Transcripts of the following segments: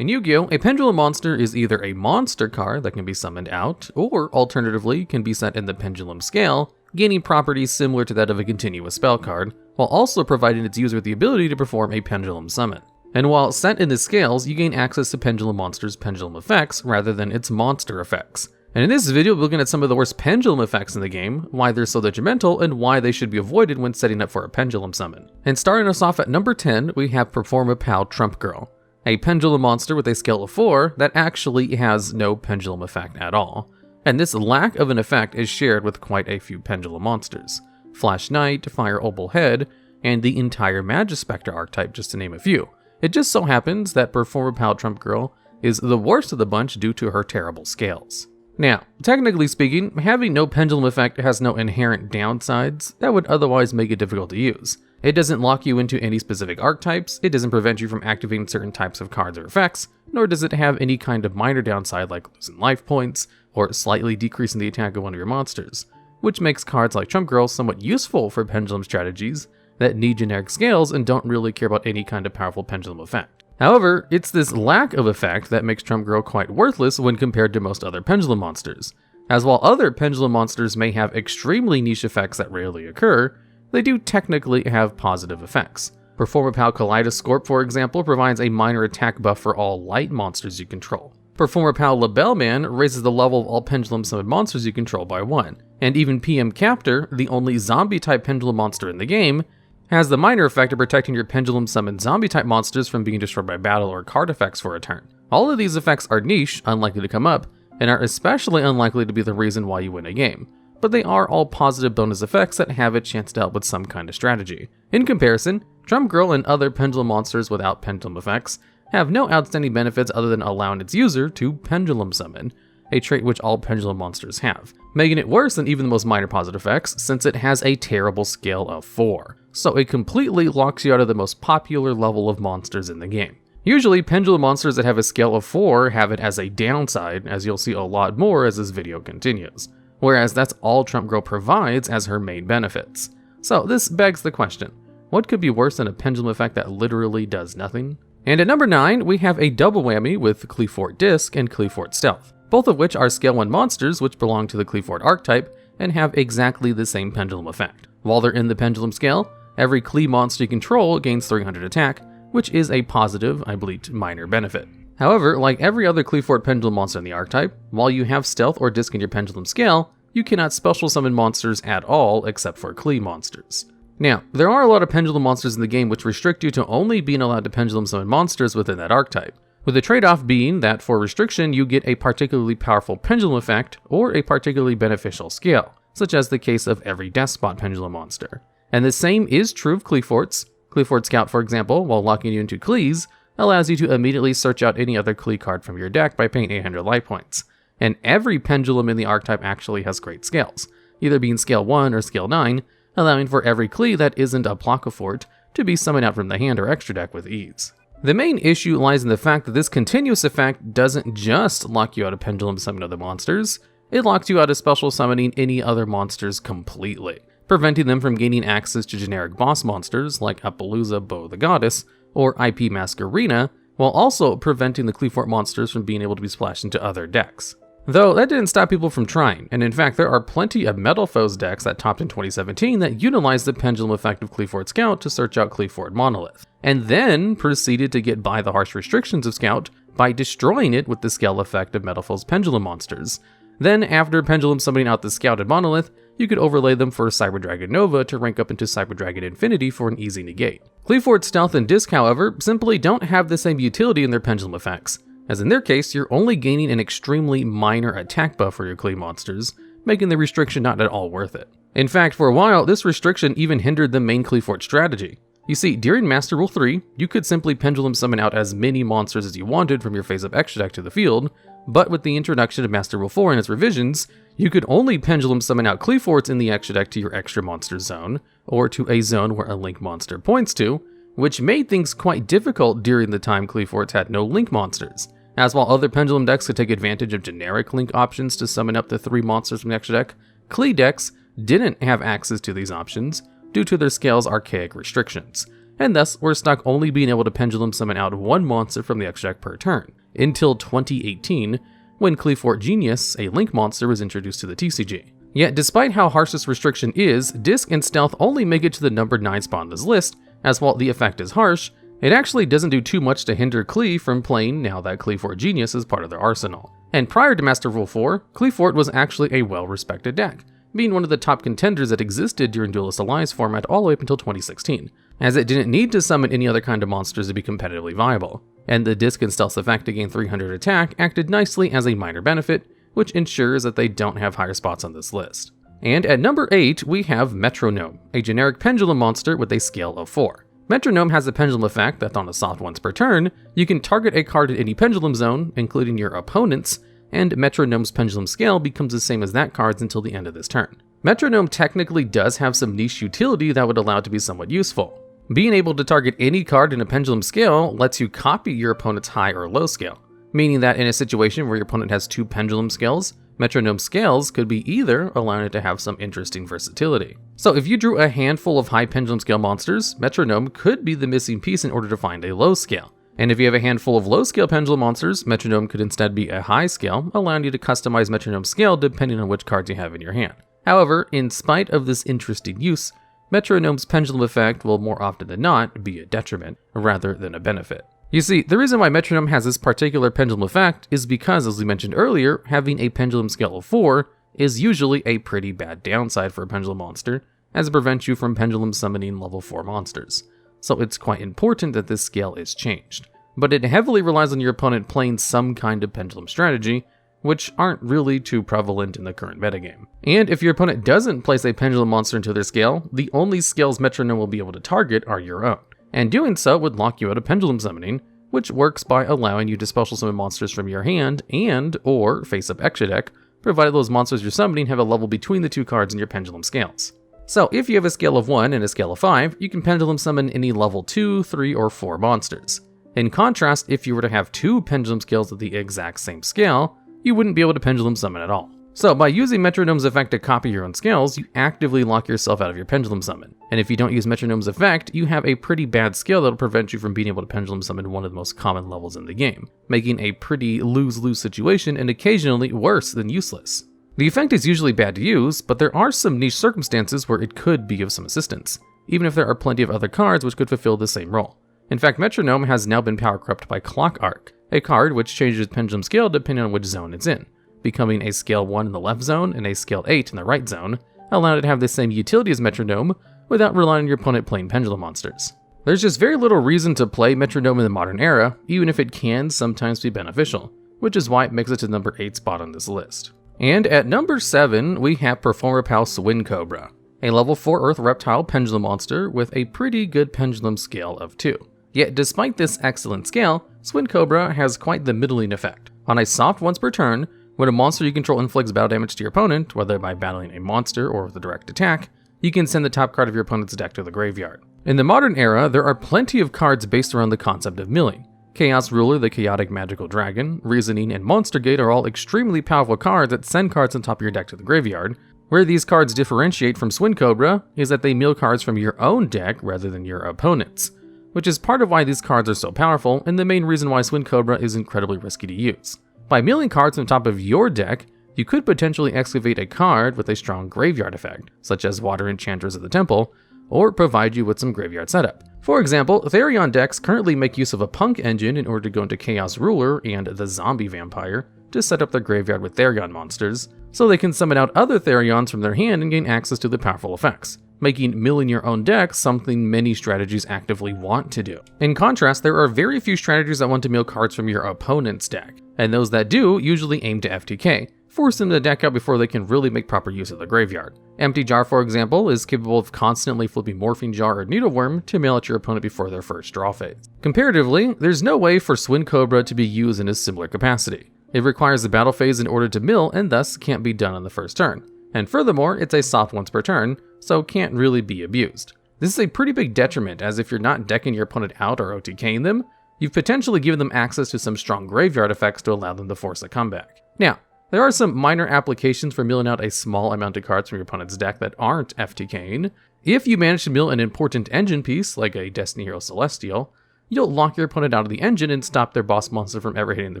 In Yu-Gi-Oh!, a Pendulum Monster is either a monster card that can be summoned out, or alternatively can be set in the Pendulum Scale, gaining properties similar to that of a continuous spell card, while also providing its user the ability to perform a Pendulum Summon. And while set in the scales, you gain access to Pendulum Monster's Pendulum effects rather than its monster effects. And in this video, we're looking at some of the worst Pendulum effects in the game, why they're so detrimental, and why they should be avoided when setting up for a Pendulum Summon. And starting us off at number 10, we have Performapal Trumpanda, a Pendulum Monster with a scale of 4 that actually has no Pendulum effect at all. And this lack of an effect is shared with quite a few Pendulum Monsters. Flash Knight, Fire Opal Head, and the entire Magispector archetype, just to name a few. It just so happens that Performapal Trumpanda is the worst of the bunch due to her terrible scales. Now, technically speaking, having no pendulum effect has no inherent downsides that would otherwise make it difficult to use. It doesn't lock you into any specific archetypes, it doesn't prevent you from activating certain types of cards or effects, nor does it have any kind of minor downside like losing life points or slightly decreasing the attack of one of your monsters, which makes cards like Trumpanda somewhat useful for pendulum strategies that need generic scales and don't really care about any kind of powerful pendulum effect. However, it's this lack of effect that makes Trumpanda quite worthless when compared to most other Pendulum Monsters, as while other Pendulum Monsters may have extremely niche effects that rarely occur, they do technically have positive effects. Performapal Kaleidoscope, for example, provides a minor attack buff for all light monsters you control. Performapal Labellman raises the level of all Pendulum Summon monsters you control by 1, and even PM Captor, the only zombie-type Pendulum Monster in the game, has the minor effect of protecting your Pendulum Summon zombie-type monsters from being destroyed by battle or card effects for a turn. All of these effects are niche, unlikely to come up, and are especially unlikely to be the reason why you win a game, but they are all positive bonus effects that have a chance to help with some kind of strategy. In comparison, Trumpanda and other Pendulum Monsters without Pendulum effects have no outstanding benefits other than allowing its user to Pendulum Summon, a trait which all Pendulum Monsters have, making it worse than even the most minor positive effects since it has a terrible scale of 4. So it completely locks you out of the most popular level of monsters in the game. Usually, Pendulum Monsters that have a scale of 4 have it as a downside, as you'll see a lot more as this video continues, whereas that's all Trumpanda provides as her main benefits. So this begs the question, what could be worse than a Pendulum effect that literally does nothing? And at number 9, we have a double whammy with Qliphort Disc and Qliphort Stealth, both of which are Scale 1 monsters which belong to the Qliphort archetype and have exactly the same Pendulum effect. While they're in the Pendulum Scale, every Qli monster you control gains 300 attack, which is a positive, I believe, minor benefit. However, like every other Qliphort Pendulum monster in the archetype, while you have Stealth or Disc in your Pendulum Scale, you cannot special summon monsters at all except for Qli monsters. Now, there are a lot of Pendulum monsters in the game which restrict you to only being allowed to Pendulum summon monsters within that archetype, with the trade-off being that for restriction you get a particularly powerful Pendulum effect or a particularly beneficial scale, such as the case of every Despot Pendulum monster. And the same is true of Qliphorts. Qliphort Scout, for example, while locking you into Qlis, allows you to immediately search out any other Qli card from your deck by paying 800 life points. And every Pendulum in the archetype actually has great scales, either being Scale 1 or Scale 9, allowing for every Qli that isn't a Qliphort to be summoned out from the hand or extra deck with ease. The main issue lies in the fact that this continuous effect doesn't just lock you out of Pendulum summoning other monsters, it locks you out of special summoning any other monsters completely, preventing them from gaining access to generic boss monsters like Appaloosa Bo the Goddess or IP Masquerena, while also preventing the Qliphort monsters from being able to be splashed into other decks. Though that didn't stop people from trying, and in fact there are plenty of Metal Foes decks that topped in 2017 that utilized the Pendulum effect of Qliphort Scout to search out Qliphort Monolith, and then proceeded to get by the harsh restrictions of Scout by destroying it with the scale effect of Metal Foes Pendulum monsters. Then, after Pendulum summoning out the Scouted Monolith, you could overlay them for Cyber Dragon Nova to rank up into Cyber Dragon Infinity for an easy negate. Qliphort Stealth and Disc, however, simply don't have the same utility in their Pendulum effects, as in their case, you're only gaining an extremely minor attack buff for your Qli monsters, making the restriction not at all worth it. In fact, for a while, this restriction even hindered the main Qliphort strategy. You see, during Master Rule 3, you could simply Pendulum summon out as many monsters as you wanted from your face-up extra deck to the field, but with the introduction of Master Rule 4 and its revisions, you could only Pendulum summon out Qliphorts in the extra deck to your extra monster zone, or to a zone where a link monster points to, which made things quite difficult during the time Qliphorts had no link monsters, as while other Pendulum decks could take advantage of generic link options to summon up the 3 monsters from the extra deck, Qli decks didn't have access to these options due to their scale's archaic restrictions, and thus we're stuck only being able to Pendulum Summon out one monster from the extra deck per turn, until 2018, when Qliphort Genius, a Link monster, was introduced to the TCG. Yet despite how harsh this restriction is, Disc and Stealth only make it to the number 9 spot in this list, as while the effect is harsh, it actually doesn't do too much to hinder Qli from playing now that Qliphort Genius is part of their arsenal. And prior to Master Rule 4, Qliphort was actually a well-respected deck, being one of the top contenders that existed during Duelist Alliance format all the way up until 2016, as it didn't need to summon any other kind of monsters to be competitively viable, and the Disc and Stealth effect to gain 300 attack acted nicely as a minor benefit, which ensures that they don't have higher spots on this list. And at number 8, we have Metrognome, a generic pendulum monster with a scale of 4. Metrognome has a pendulum effect that on a soft once per turn, you can target a card in any pendulum zone, including your opponent's, and Metronome's pendulum scale becomes the same as that card's until the end of this turn. Metronome technically does have some niche utility that would allow it to be somewhat useful. Being able to target any card in a pendulum scale lets you copy your opponent's high or low scale, meaning that in a situation where your opponent has 2 pendulum scales, Metronome scales could be either, allowing it to have some interesting versatility. So if you drew a handful of high pendulum scale monsters, Metronome could be the missing piece in order to find a low scale. And if you have a handful of low scale pendulum monsters, Metronome could instead be a high scale, allowing you to customize Metronome scale depending on which cards you have in your hand. However, in spite of this interesting use, Metronome's pendulum effect will more often than not be a detriment rather than a benefit. You see, the reason why Metronome has this particular pendulum effect is because, as we mentioned earlier, having a pendulum scale of 4 is usually a pretty bad downside for a pendulum monster, as it prevents you from pendulum summoning level 4 monsters. So it's quite important that this scale is changed. But it heavily relies on your opponent playing some kind of pendulum strategy, which aren't really too prevalent in the current metagame. And if your opponent doesn't place a pendulum monster into their scale, the only scales Metronome will be able to target are your own. And doing so would lock you out of pendulum summoning, which works by allowing you to special summon monsters from your hand and or face up extra deck, provided those monsters you're summoning have a level between the 2 cards in your pendulum scales. So if you have a scale of 1 and a scale of 5, you can pendulum summon any level 2, 3, or 4 monsters. In contrast, if you were to have 2 pendulum scales at the exact same scale, you wouldn't be able to pendulum summon at all. So by using Metronome's effect to copy your own scales, you actively lock yourself out of your pendulum summon. And if you don't use Metronome's effect, you have a pretty bad scale that'll prevent you from being able to pendulum summon one of the most common levels in the game, making a pretty lose-lose situation and occasionally worse than useless. The effect is usually bad to use, but there are some niche circumstances where it could be of some assistance, even if there are plenty of other cards which could fulfill the same role. In fact, Metronome has now been power crept by Clock Arc, a card which changes pendulum scale depending on which zone it's in, becoming a scale 1 in the left zone and a scale 8 in the right zone, allowing it to have the same utility as Metronome without relying on your opponent playing pendulum monsters. There's just very little reason to play Metronome in the modern era, even if it can sometimes be beneficial, which is why it makes it to the number 8 spot on this list. And at number 7, we have Performapal Swincobra, a level 4 Earth Reptile Pendulum Monster with a pretty good pendulum scale of 2. Yet despite this excellent scale, Swincobra has quite the middling effect. On a soft once per turn, when a monster you control inflicts battle damage to your opponent, whether by battling a monster or with a direct attack, you can send the top card of your opponent's deck to the graveyard. In the modern era, there are plenty of cards based around the concept of milling. Chaos Ruler, the Chaotic Magical Dragon, Reasoning, and Monster Gate are all extremely powerful cards that send cards on top of your deck to the graveyard. Where these cards differentiate from Swincobra is that they mill cards from your own deck rather than your opponent's, which is part of why these cards are so powerful and the main reason why Swincobra is incredibly risky to use. By milling cards on top of your deck, you could potentially excavate a card with a strong graveyard effect, such as Water Enchantress of the Temple, or provide you with some graveyard setup. For example, Therion decks currently make use of a Punk engine in order to go into Chaos Ruler and the Zombie Vampire to set up their graveyard with Therion monsters, so they can summon out other Therions from their hand and gain access to the powerful effects, making milling your own deck something many strategies actively want to do. In contrast, there are very few strategies that want to mill cards from your opponent's deck, and those that do usually aim to FTK, force them to deck out before they can really make proper use of the graveyard. Empty Jar, for example, is capable of constantly flipping Morphing Jar or Needleworm to mail at your opponent before their first draw phase. Comparatively, there's no way for Swincobra to be used in a similar capacity. It requires the battle phase in order to mill and thus can't be done on the first turn. And furthermore, it's a soft once per turn, so can't really be abused. This is a pretty big detriment, as if you're not decking your opponent out or OTKing them, you've potentially given them access to some strong graveyard effects to allow them to force a comeback. Now, there are some minor applications for milling out a small amount of cards from your opponent's deck that aren't FTKing, If you manage to mill an important engine piece, like a Destiny Hero Celestial, you'll lock your opponent out of the engine and stop their boss monster from ever hitting the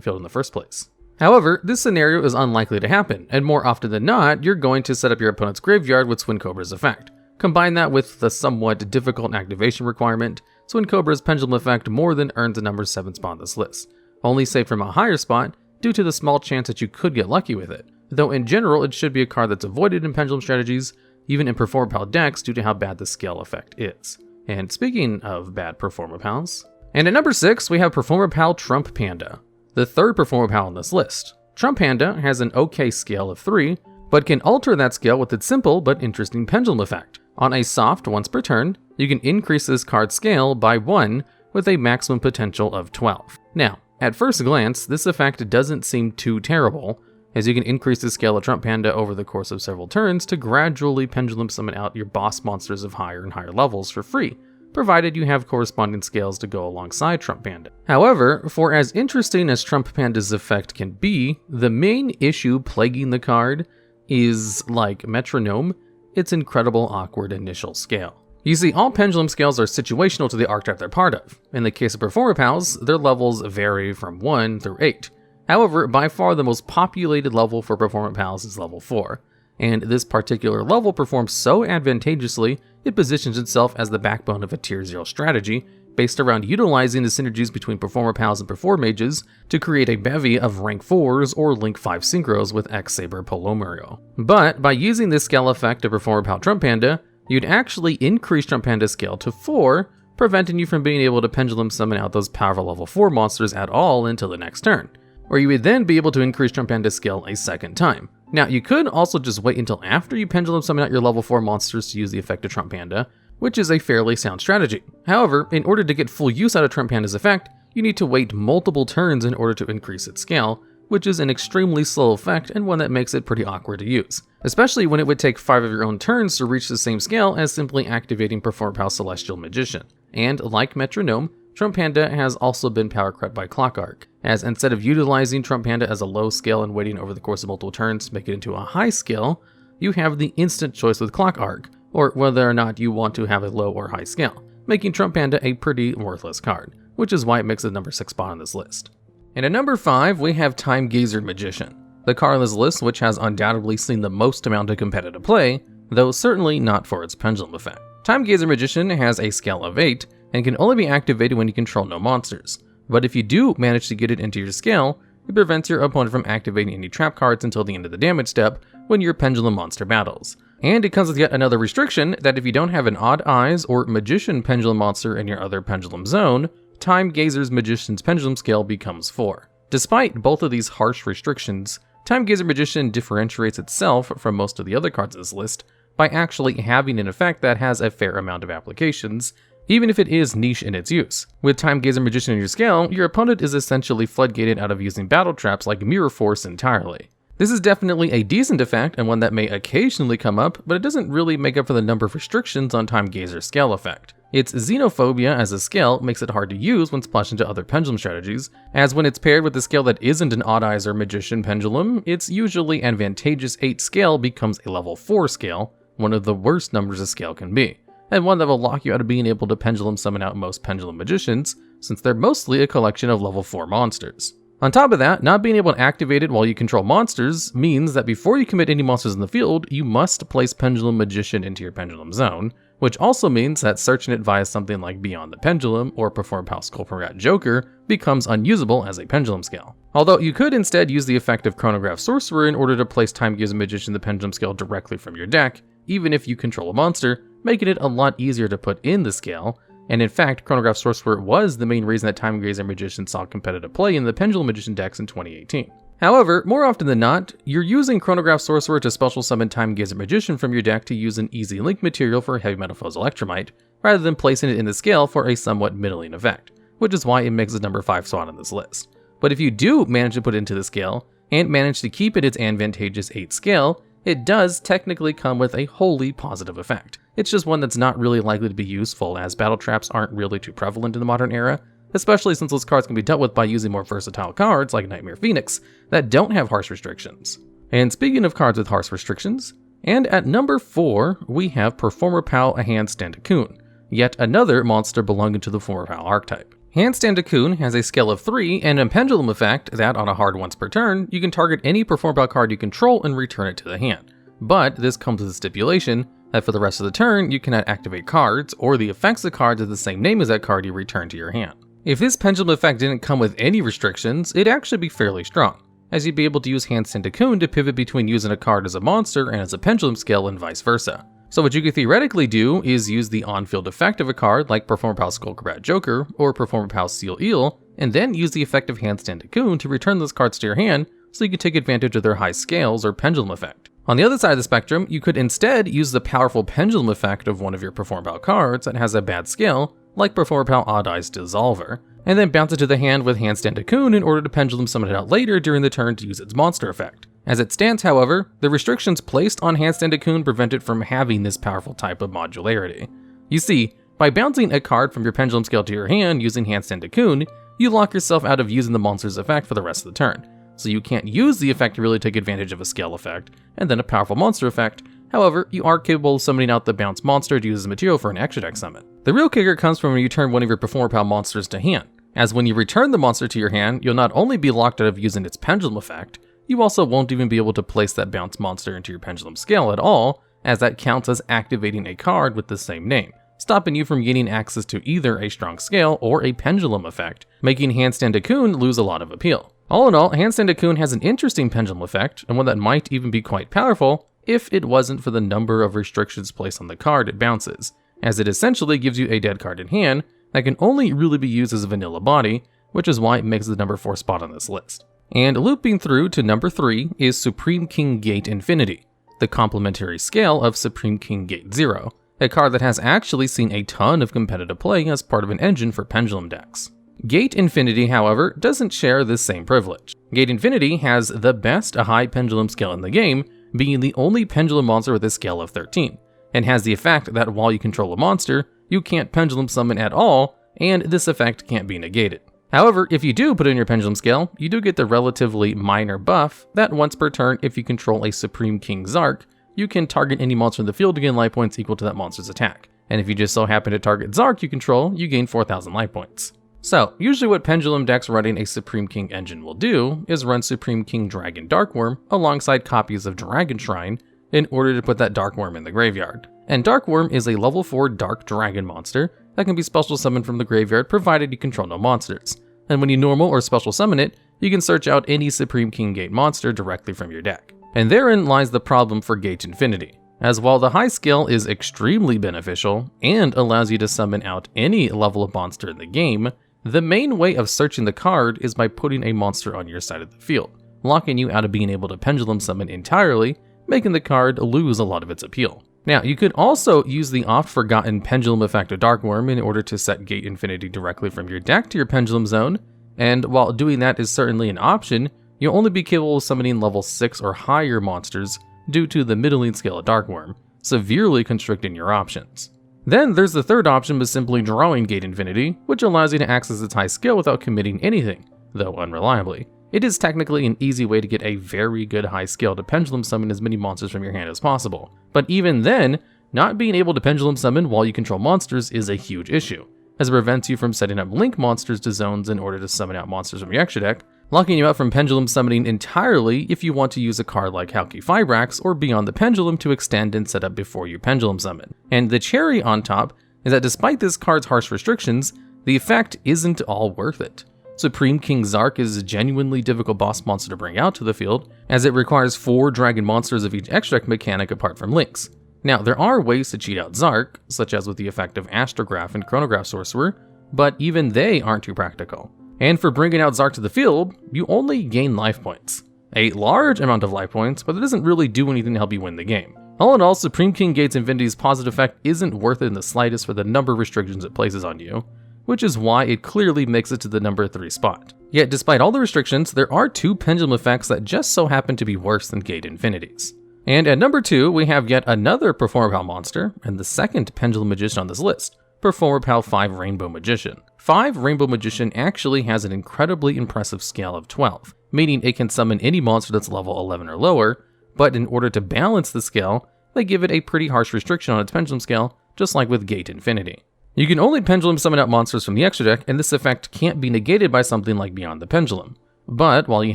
field in the first place. However, this scenario is unlikely to happen, and more often than not, you're going to set up your opponent's graveyard with Swincobra's effect. Combine that with the somewhat difficult activation requirement, Swincobra's Pendulum effect more than earns a number 7 spot on this list, only saved from a higher spot due to the small chance that you could get lucky with it, though in general it should be a card that's avoided in Pendulum strategies, even in Performapal decks due to how bad the scale effect is. And speaking of bad Performapals, and at number 6 we have Performapal Trumpanda, the third Performapal on this list. Trumpanda has an okay scale of 3, but can alter that scale with its simple but interesting Pendulum effect. On a soft once per turn, you can increase this card's scale by 1 with a maximum potential of 12. Now, at first glance, this effect doesn't seem too terrible, as you can increase the scale of Trumpanda over the course of several turns to gradually Pendulum summon out your boss monsters of higher and higher levels for free, provided you have corresponding scales to go alongside Trumpanda. However, for as interesting as Trumpanda's effect can be, the main issue plaguing the card is, like Metrognome, its incredible awkward initial scale. You see, all Pendulum scales are situational to the archetype they're part of. In the case of Performapals, their levels vary from 1 through 8. However, by far the most populated level for Performapals is level 4, and this particular level performs so advantageously, it positions itself as the backbone of a tier 0 strategy, based around utilizing the synergies between Performapals and Performages to create a bevy of rank 4s or link 5 synchros with X-Saber Polomario. But by using this scale effect to Performapal Trumpanda, you'd actually increase Trumpanda's scale to 4, preventing you from being able to Pendulum summon out those powerful level 4 monsters at all until the next turn, where you would then be able to increase Trumpanda's scale a second time. Now, you could also just wait until after you Pendulum summon out your level 4 monsters to use the effect of Trumpanda, which is a fairly sound strategy. However, in order to get full use out of Trumpanda's effect, you need to wait multiple turns in order to increase its scale, which is an extremely slow effect and one that makes it pretty awkward to use, especially when it would take 5 of your own turns to reach the same scale as simply activating Performapal Celestial Magician. And like Metrognome, Trumpanda has also been power crept by Clockwork, as instead of utilizing Trumpanda as a low scale and waiting over the course of multiple turns to make it into a high scale, you have the instant choice with Clockwork, or whether or not you want to have a low or high scale, making Trumpanda a pretty worthless card, which is why it makes the number 6 spot on this list. And at number 5, we have Timegazer Magician, the card on this list which has undoubtedly seen the most amount of competitive play, though certainly not for its Pendulum effect. Timegazer Magician has a scale of 8, and can only be activated when you control no monsters, but if you do manage to get it into your scale, it prevents your opponent from activating any trap cards until the end of the damage step when your Pendulum Monster battles. And it comes with yet another restriction that if you don't have an Odd Eyes or Magician Pendulum Monster in your other Pendulum zone, Timegazer Magician's Pendulum Scale becomes 4. Despite both of these harsh restrictions, Timegazer Magician differentiates itself from most of the other cards in this list by actually having an effect that has a fair amount of applications, even if it is niche in its use. With Timegazer Magician in your scale, your opponent is essentially floodgated out of using battle traps like Mirror Force entirely. This is definitely a decent effect and one that may occasionally come up, but it doesn't really make up for the number of restrictions on Timegazer's scale effect. Its xenophobia as a scale makes it hard to use when splashed into other Pendulum strategies, as when it's paired with a scale that isn't an Odd Eyes or Magician Pendulum, its usually advantageous 8 scale becomes a level 4 scale, one of the worst numbers a scale can be, and one that will lock you out of being able to Pendulum summon out most Pendulum Magicians, since they're mostly a collection of level 4 monsters. On top of that, not being able to activate it while you control monsters means that before you commit any monsters in the field, you must place Pendulum Magician into your Pendulum zone, which also means that searching it via something like Beyond the Pendulum or Performapal Sculptor Joker becomes unusable as a Pendulum scale. Although you could instead use the effect of Chronograph Sorcerer in order to place Timegazer Magician in the Pendulum scale directly from your deck, even if you control a monster, making it a lot easier to put in the scale. And in fact, Chronograph Sorcerer was the main reason that Timegazer Magician saw competitive play in the Pendulum Magician decks in 2018. However, more often than not, you're using Chronograph Sorcerer to special summon Timegazer Magician from your deck to use an easy link material for Heavy Metal Foes Electromite, rather than placing it in the scale for a somewhat middling effect, which is why it makes its number 5 spot on this list. But if you do manage to put it into the scale, and manage to keep it its advantageous 8 scale, it does technically come with a wholly positive effect. It's just one that's not really likely to be useful, as battle traps aren't really too prevalent in the modern era, especially since those cards can be dealt with by using more versatile cards like Nightmare Phoenix that don't have harsh restrictions. And speaking of cards with harsh restrictions, And at number 4, we have Performapal Handstandacoon, yet another monster belonging to the Performapal archetype. Handstandacoon has a scale of 3 and a pendulum effect that, on a hard once per turn, you can target any Performapal card you control and return it to the hand. But this comes with a stipulation that for the rest of the turn, you cannot activate cards, or the effects of cards of the same name as that card you return to your hand. If this pendulum effect didn't come with any restrictions, it'd actually be fairly strong, as you'd be able to use Handstandacoon to pivot between using a card as a monster and as a pendulum scale and vice versa. So what you could theoretically do is use the on-field effect of a card like Performapal Swincobra Joker or Performapal Seal Eel, and then use the effect of Handstandacoon to return those cards to your hand so you can take advantage of their high scales or pendulum effect. On the other side of the spectrum, you could instead use the powerful pendulum effect of one of your Performapal cards that has a bad scale, like Performapal Odd Eyes Dissolver, and then bounce it to the hand with Handstandacoon in order to pendulum summon it out later during the turn to use its monster effect. As it stands, however, the restrictions placed on Handstandacoon prevent it from having this powerful type of modularity. You see, by bouncing a card from your pendulum scale to your hand using Handstandacoon, you lock yourself out of using the monster's effect for the rest of the turn, so you can't use the effect to really take advantage of a scale effect, and then a powerful monster effect. However, you are capable of summoning out the bounce monster to use as material for an extra deck summon. The real kicker comes from when you turn one of your Performapal monsters to hand, as when you return the monster to your hand, you'll not only be locked out of using its pendulum effect, you also won't even be able to place that bounce monster into your pendulum scale at all, as that counts as activating a card with the same name, stopping you from gaining access to either a strong scale or a pendulum effect, making Handstandacoon lose a lot of appeal. All in all, Handstandacoon has an interesting pendulum effect, and one that might even be quite powerful if it wasn't for the number of restrictions placed on the card it bounces, as it essentially gives you a dead card in hand that can only really be used as a vanilla body, which is why it makes the number 4 spot on this list. And looping through to number 3 is Supreme King Gate Infinity, the complementary scale of Supreme King Gate 0, a card that has actually seen a ton of competitive play as part of an engine for pendulum decks. Gate Infinity, however, doesn't share this same privilege. Gate Infinity has the best high pendulum scale in the game, being the only pendulum monster with a scale of 13, and has the effect that while you control a monster, you can't pendulum summon at all, and this effect can't be negated. However, if you do put in your pendulum scale, you do get the relatively minor buff that once per turn, if you control a Supreme King Zark, you can target any monster in the field to gain life points equal to that monster's attack. And if you just so happen to target Zark you control, you gain 4,000 life points. So, usually what pendulum decks running a Supreme King engine will do is run Supreme King Dragon Darkworm alongside copies of Dragon Shrine in order to put that Darkworm in the graveyard. And Darkworm is a level 4 Dark Dragon monster that can be special summoned from the graveyard provided you control no monsters. And when you normal or special summon it, you can search out any Supreme King Gate monster directly from your deck. And therein lies the problem for Gate Infinity, as while the high scale is extremely beneficial and allows you to summon out any level of monster in the game, the main way of searching the card is by putting a monster on your side of the field, locking you out of being able to pendulum summon entirely, making the card lose a lot of its appeal. Now, you could also use the oft-forgotten Pendulum effect of Darkworm in order to set Gate Infinity directly from your deck to your Pendulum Zone, and while doing that is certainly an option, you'll only be capable of summoning level 6 or higher monsters due to the middling scale of Darkworm, severely constricting your options. Then there's the third option with simply drawing Gate Infinity, which allows you to access its high skill without committing anything, though unreliably. It is technically an easy way to get a very good high skill to pendulum summon as many monsters from your hand as possible. But even then, not being able to pendulum summon while you control monsters is a huge issue, as it prevents you from setting up link monsters to zones in order to summon out monsters from your extra deck, locking you out from pendulum summoning entirely if you want to use a card like Qliphort or Beyond the Pendulum to extend and set up before you pendulum summon. And the cherry on top is that despite this card's harsh restrictions, the effect isn't all worth it. Supreme King Zark is a genuinely difficult boss monster to bring out to the field, as it requires 4 dragon monsters of each extra deck mechanic apart from links. Now, there are ways to cheat out Zark, such as with the effect of Astrograph and Chronograph Sorcerer, but even they aren't too practical. And for bringing out Zark to the field, you only gain life points. A large amount of life points, but it doesn't really do anything to help you win the game. All in all, Supreme King Gates Infinity's positive effect isn't worth it in the slightest for the number of restrictions it places on you, which is why it clearly makes it to the number 3 spot. Yet despite all the restrictions, there are 2 pendulum effects that just so happen to be worse than Gate Infinities. And at number 2, we have yet another Performapal monster, and the second Pendulum Magician on this list, Performapal 5 Rainbow Magician. 5 Rainbow Magician actually has an incredibly impressive scale of 12, meaning it can summon any monster that's level 11 or lower, but in order to balance the scale, they give it a pretty harsh restriction on its Pendulum Scale, just like with Gate Infinity. You can only Pendulum summon out monsters from the extra deck, and this effect can't be negated by something like Beyond the Pendulum. But while you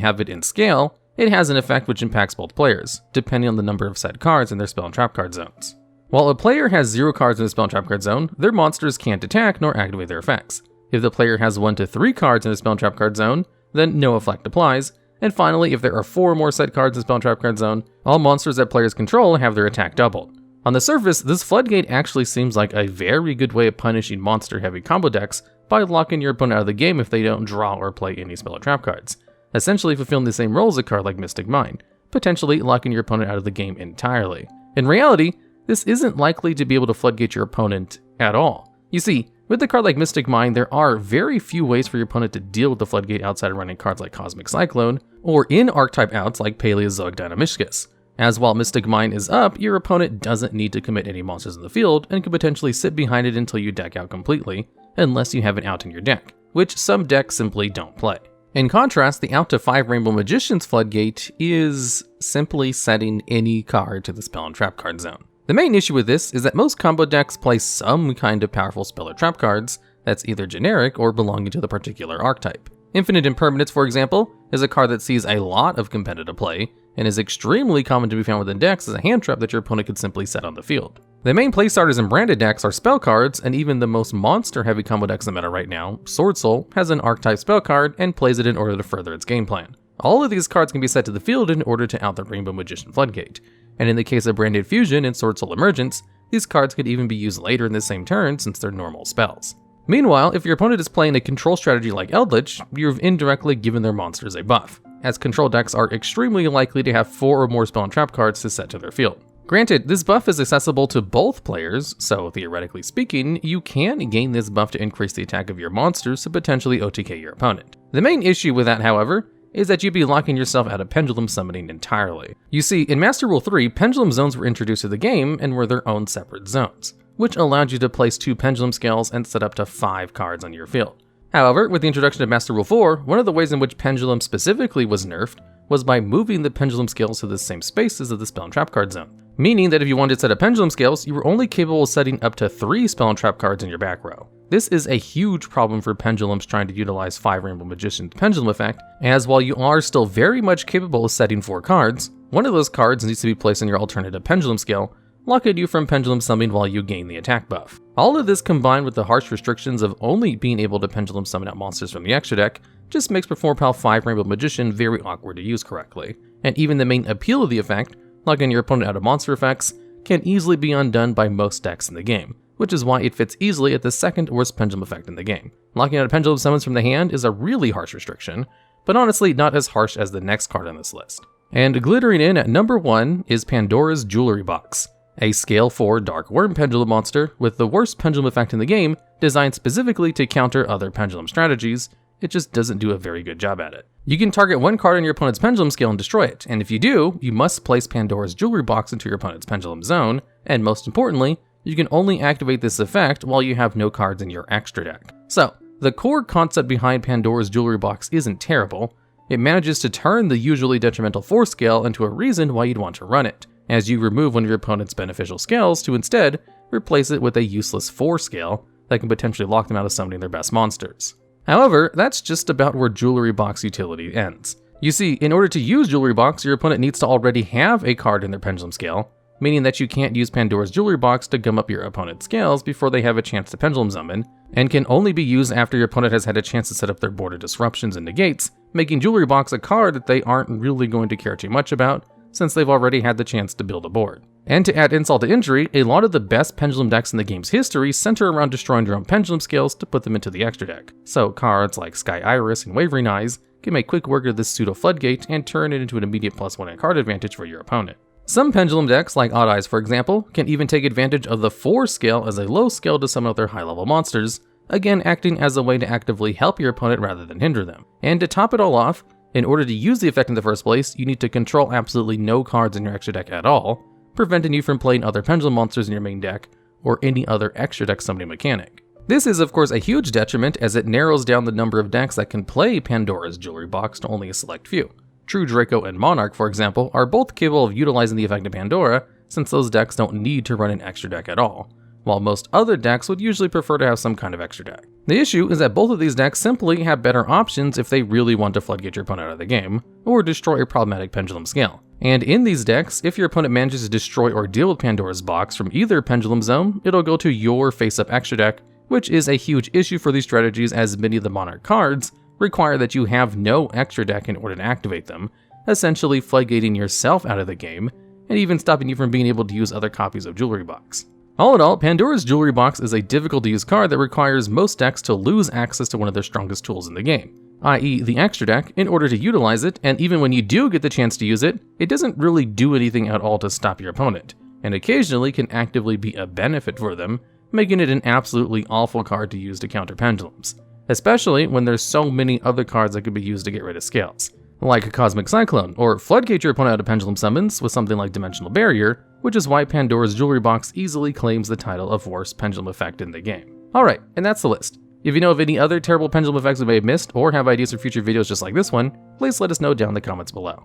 have it in Scale, it has an effect which impacts both players, depending on the number of set cards in their spell and trap card zones. While a player has 0 cards in the spell and trap card zone, their monsters can't attack nor activate their effects. If the player has 1 to 3 cards in the spell and trap card zone, then no effect applies. And finally, if there are 4 or more set cards in the spell and trap card zone, all monsters that players control have their attack doubled. On the surface, this floodgate actually seems like a very good way of punishing monster-heavy combo decks by locking your opponent out of the game if they don't draw or play any spell or trap cards, essentially fulfilling the same role as a card like Mystic Mine, potentially locking your opponent out of the game entirely. In reality, this isn't likely to be able to floodgate your opponent at all. You see, with a card like Mystic Mine, there are very few ways for your opponent to deal with the floodgate outside of running cards like Cosmic Cyclone, or in archetype outs like Paleozoic Dynamishkus. As while Mystic Mine is up, your opponent doesn't need to commit any monsters in the field and can potentially sit behind it until you deck out completely, unless you have an out in your deck, which some decks simply don't play. In contrast, the out to 5 Rainbow Magician's floodgate is simply setting any card to the spell and trap card zone. The main issue with this is that most combo decks play some kind of powerful spell or trap cards that's either generic or belonging to the particular archetype. Infinite Impermanence, for example, is a card that sees a lot of competitive play and is extremely common to be found within decks as a hand trap that your opponent could simply set on the field. The main play starters in branded decks are spell cards, and even the most monster-heavy combo decks in the meta right now, Sword Soul, has an archetype spell card and plays it in order to further its game plan. All of these cards can be set to the field in order to out the Rainbow Magician floodgate, and in the case of Branded Fusion and Sword Soul Emergence, these cards could even be used later in the same turn since they're normal spells. Meanwhile, if your opponent is playing a control strategy like Eldritch, you've indirectly given their monsters a buff, as control decks are extremely likely to have 4 or more spell and trap cards to set to their field. Granted, this buff is accessible to both players, so theoretically speaking, you can gain this buff to increase the attack of your monsters to potentially OTK your opponent. The main issue with that, however, is that you'd be locking yourself out of Pendulum Summoning entirely. You see, in Master Rule 3, Pendulum Zones were introduced to the game and were their own separate zones, which allowed you to place 2 Pendulum Scales and set up to 5 cards on your field. However, with the introduction of Master Rule 4, one of the ways in which Pendulum specifically was nerfed was by moving the Pendulum Scales to the same spaces of the Spell and Trap card zone, meaning that if you wanted to set up Pendulum Scales, you were only capable of setting up to 3 Spell and Trap cards in your back row. This is a huge problem for pendulums trying to utilize 5 Rainbow Magician's Pendulum effect, as while you are still very much capable of setting 4 cards, one of those cards needs to be placed in your alternative Pendulum Scale, locking you from Pendulum Summoning while you gain the attack buff. All of this combined with the harsh restrictions of only being able to Pendulum Summon out monsters from the extra deck just makes Performapal 5 Rainbow Magician very awkward to use correctly. And even the main appeal of the effect, locking your opponent out of monster effects, can easily be undone by most decks in the game, which is why it fits easily at the second worst pendulum effect in the game. Locking out Pendulum Summons from the hand is a really harsh restriction, but honestly not as harsh as the next card on this list. And glittering in at number 1 is Pandora's Jewelry Box, a Scale 4 Dark Worm Pendulum monster with the worst pendulum effect in the game, designed specifically to counter other pendulum strategies. It just doesn't do a very good job at it. You can target 1 card on your opponent's Pendulum Scale and destroy it, and if you do, you must place Pandora's Jewelry Box into your opponent's Pendulum Zone, and most importantly, you can only activate this effect while you have no cards in your extra deck. So, the core concept behind Pandora's Jewelry Box isn't terrible. It manages to turn the usually detrimental 4 scale into a reason why you'd want to run it, as you remove one of your opponent's beneficial scales to instead replace it with a useless 4 scale that can potentially lock them out of summoning their best monsters. However, that's just about where Jewelry Box utility ends. You see, in order to use Jewelry Box, your opponent needs to already have a card in their Pendulum Scale, meaning that you can't use Pandora's Jewelry Box to gum up your opponent's scales before they have a chance to Pendulum Summon, and can only be used after your opponent has had a chance to set up their border disruptions and negates, making Jewelry Box a card that they aren't really going to care too much about, since they've already had the chance to build a board. And to add insult to injury, a lot of the best pendulum decks in the game's history center around destroying your own pendulum scales to put them into the extra deck. So cards like Sky Iris and Wavering Eyes can make quick work of this pseudo floodgate and turn it into an immediate +1 card advantage for your opponent. Some pendulum decks, like Odd Eyes for example, can even take advantage of the 4 scale as a low scale to summon out their high level monsters, again acting as a way to actively help your opponent rather than hinder them. And to top it all off, in order to use the effect in the first place, you need to control absolutely no cards in your extra deck at all, preventing you from playing other pendulum monsters in your main deck, or any other extra deck summoning mechanic. This is of course a huge detriment as it narrows down the number of decks that can play Pandora's Jewelry Box to only a select few. True Draco and Monarch, for example, are both capable of utilizing the effect of Pandora, since those decks don't need to run an extra deck at all, while most other decks would usually prefer to have some kind of extra deck. The issue is that both of these decks simply have better options if they really want to floodgate your opponent out of the game, or destroy a problematic Pendulum Scale. And in these decks, if your opponent manages to destroy or deal with Pandora's box from either Pendulum Zone, it'll go to your face-up extra deck, which is a huge issue for these strategies as many of the Monarch cards require that you have no extra deck in order to activate them, essentially floodgating yourself out of the game, and even stopping you from being able to use other copies of Jewelry Box. All in all, Pandora's Jewelry Box is a difficult to use card that requires most decks to lose access to one of their strongest tools in the game, i.e. the extra deck, in order to utilize it, and even when you do get the chance to use it, it doesn't really do anything at all to stop your opponent, and occasionally can actively be a benefit for them, making it an absolutely awful card to use to counter pendulums, especially when there's so many other cards that could be used to get rid of scales, like Cosmic Cyclone, or floodgate your opponent out of Pendulum Summons with something like Dimensional Barrier, which is why Pandora's Jewelry Box easily claims the title of Worst Pendulum effect in the game. Alright, and that's the list. If you know of any other terrible pendulum effects we may have missed, or have ideas for future videos just like this one, please let us know down in the comments below.